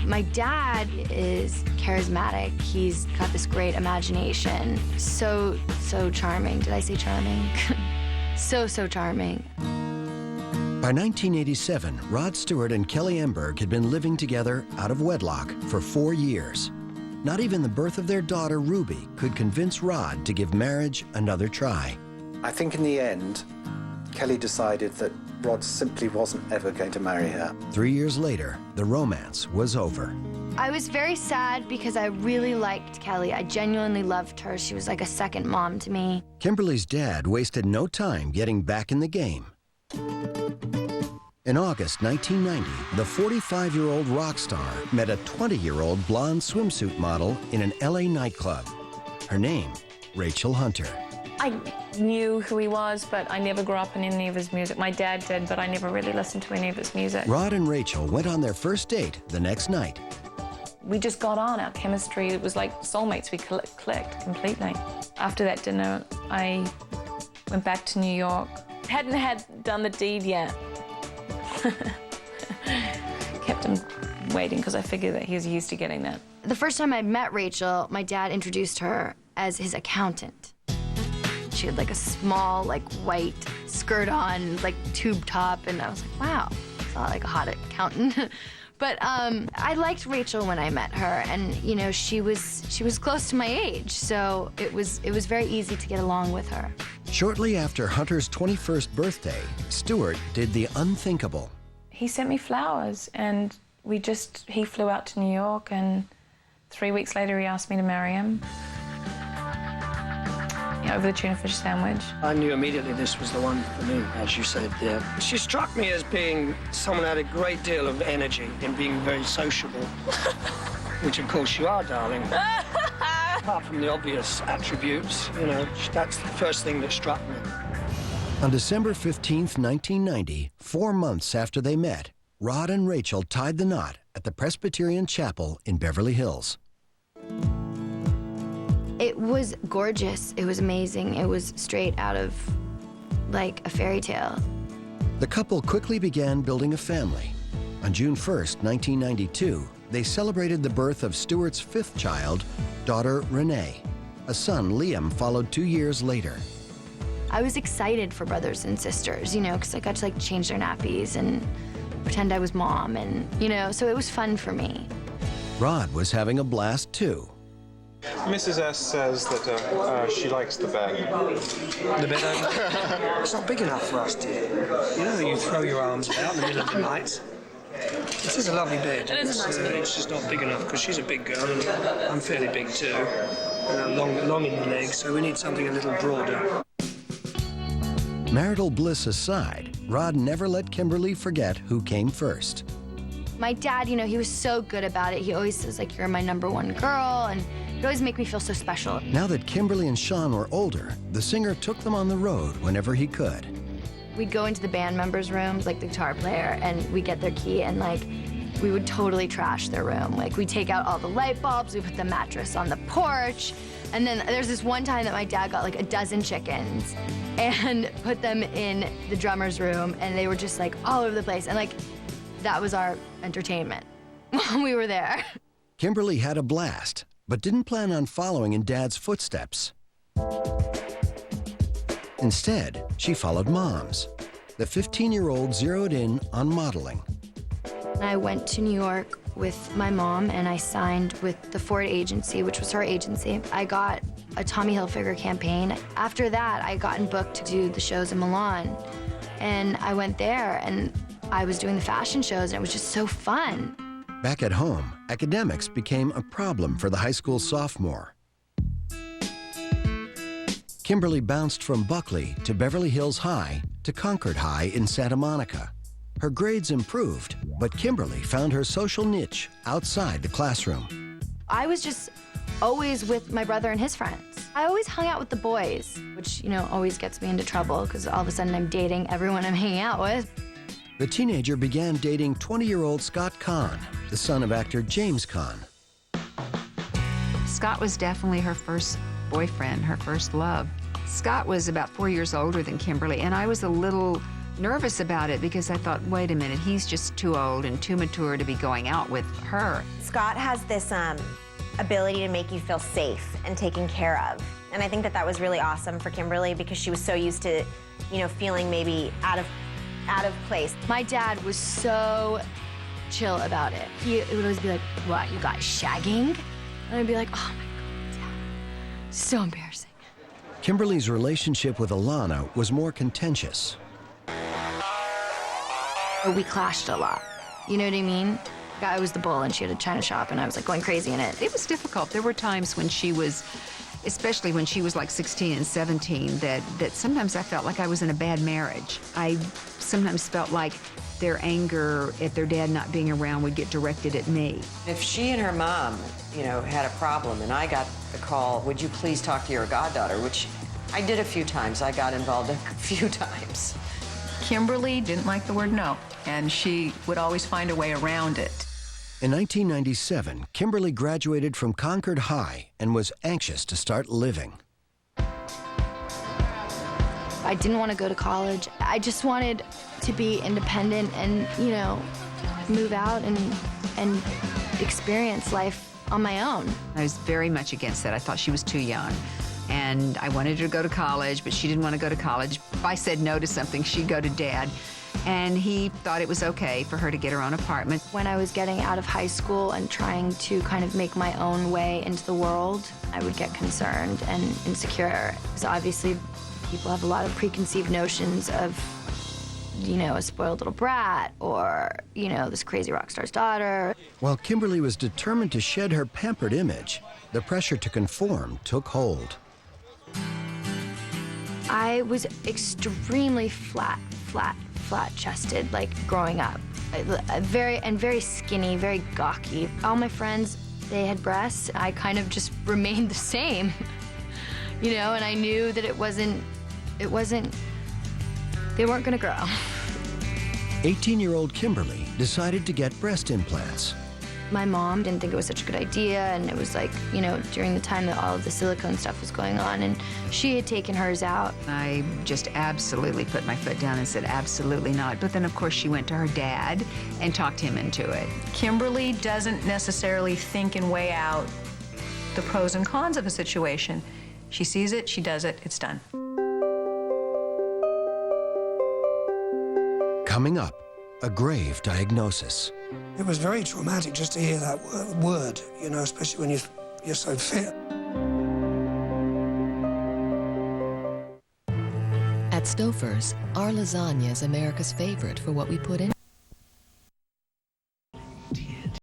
My dad is charismatic. He's got this great imagination. So charming. Did I say charming? so charming. By 1987, Rod Stewart and Kelly Emberg had been living together out of wedlock for 4 years. Not even the birth of their daughter, Ruby, could convince Rod to give marriage another try. I think in the end, Kelly decided that Rod simply wasn't ever going to marry her. 3 years later, the romance was over. I was very sad because I really liked Kelly. I genuinely loved her. She was like a second mom to me. Kimberly's dad wasted no time getting back in the game. In August 1990, the 45-year-old rock star met a 20-year-old blonde swimsuit model in an LA nightclub. Her name, Rachel Hunter. I knew who he was, but I never grew up in any of his music. My dad did, but I never really listened to any of his music. Rod and Rachel went on their first date the next night. We just got on, our chemistry. It was like soulmates. We clicked completely. After that dinner, I went back to New York. Hadn't done the deed yet. Kept him waiting because I figured that he was used to getting that. The first time I met Rachel, my dad introduced her as his accountant. She had like a small, like white skirt on, like tube top, and I was like, wow, it's not like a hot accountant. But I liked Rachel when I met her, and you know, she was close to my age, so it was very easy to get along with her. Shortly after Hunter's 21st birthday, Stewart did the unthinkable. He sent me flowers, and he flew out to New York, and 3 weeks later he asked me to marry him. Over the tuna fish sandwich. I knew immediately this was the one for me, as you said there. She struck me as being someone who had a great deal of energy and being very sociable, which of course you are, darling. Apart from the obvious attributes, you know, that's the first thing that struck me. On December 15th, 1990, 4 months after they met, Rod and Rachel tied the knot at the Presbyterian Chapel in Beverly Hills. It was gorgeous. It was amazing. It was straight out of, like, a fairy tale. The couple quickly began building a family. On June 1st, 1992, they celebrated the birth of Stewart's 5th child, daughter Renee. A son, Liam, followed 2 years later. I was excited for brothers and sisters, you know, because I got to, like, change their nappies and pretend I was mom, and, you know, so it was fun for me. Rod was having a blast, too. Mrs. S says that she likes the bed. The bed It's not big enough for us, dear. You know, you throw your arms out in the middle of the night. This is a lovely bed. It is a nice bed. It's just not big enough because she's a big girl and I'm fairly big too. Long in the legs, so we need something a little broader. Marital bliss aside, Rod never let Kimberly forget who came first. My dad, you know, he was so good about it. He always says, like, you're my #1 girl, and it always make me feel so special. Now that Kimberly and Sean were older, the singer took them on the road whenever he could. We'd go into the band members' rooms, like the guitar player, and we'd get their key, and, like, we would totally trash their room. Like, we'd take out all the light bulbs, we put the mattress on the porch, and then there's this one time that my dad got, like, 12 chickens and put them in the drummer's room, and they were just, like, all over the place, and, like, that was our entertainment when we were there. Kimberly had a blast, but didn't plan on following in Dad's footsteps. Instead, she followed Mom's. The 15-year-old zeroed in on modeling. I went to New York with my mom, and I signed with the Ford agency, which was her agency. I got a Tommy Hilfiger campaign. After that, I gotten booked to do the shows in Milan, and I went there, and I was doing the fashion shows, and it was just so fun. Back at home, academics became a problem for the high school sophomore. Kimberly bounced from Buckley to Beverly Hills High to Concord High in Santa Monica. Her grades improved, but Kimberly found her social niche outside the classroom. I was just always with my brother and his friends. I always hung out with the boys, which, you know, always gets me into trouble because all of a sudden I'm dating everyone I'm hanging out with. The teenager began dating 20-year-old Scott Kahn, the son of actor James Kahn. Scott was definitely her first boyfriend, her first love. Scott was about 4 years older than Kimberly, and I was a little nervous about it because I thought, wait a minute, he's just too old and too mature to be going out with her. Scott has this ability to make you feel safe and taken care of. And I think that that was really awesome for Kimberly because she was so used to, you know, feeling maybe out of place. My dad was so chill about it. He would always be like, what, you guys shagging? And I'd be like, oh my God, Dad. So embarrassing. Kimberly's relationship with Alana was more contentious. We clashed a lot. You know what I mean? I was the bull and she had a china shop and I was like going crazy in it. It was difficult. There were times when she was, especially when she was like 16 and 17, that sometimes I felt like I was in a bad marriage. I sometimes felt like their anger at their dad not being around would get directed at me. If she and her mom, you know, had a problem and I got the call, would you please talk to your goddaughter, which I did a few times. I got involved a few times. Kimberly didn't like the word no, and she would always find a way around it. In 1997, Kimberly graduated from Concord High and was anxious to start living. I didn't want to go to college. I just wanted to be independent and, you know, move out and experience life on my own. I was very much against that. I thought she was too young. And I wanted her to go to college, but she didn't want to go to college. If I said no to something, she'd go to Dad. And he thought it was okay for her to get her own apartment. When I was getting out of high school and trying to kind of make my own way into the world, I would get concerned and insecure. So obviously, people have a lot of preconceived notions of, you know, a spoiled little brat or, you know, this crazy rock star's daughter. While Kimberly was determined to shed her pampered image, the pressure to conform took hold. I was extremely flat-chested, like growing up. Very skinny, very gawky. All my friends, they had breasts. I kind of just remained the same, you know, and I knew that they weren't gonna grow. 18-year-old Kimberly decided to get breast implants. My mom didn't think it was such a good idea, and it was like, you know, during the time that all of the silicone stuff was going on, and she had taken hers out. I just absolutely put my foot down and said, absolutely not. But then, of course, she went to her dad and talked him into it. Kimberly doesn't necessarily think and weigh out the pros and cons of a situation. She sees it, she does it, it's done. Coming up, a grave diagnosis. It was very traumatic just to hear that word, you know, especially when you're so fit. At Stouffer's, our lasagna is America's favorite for what we put in.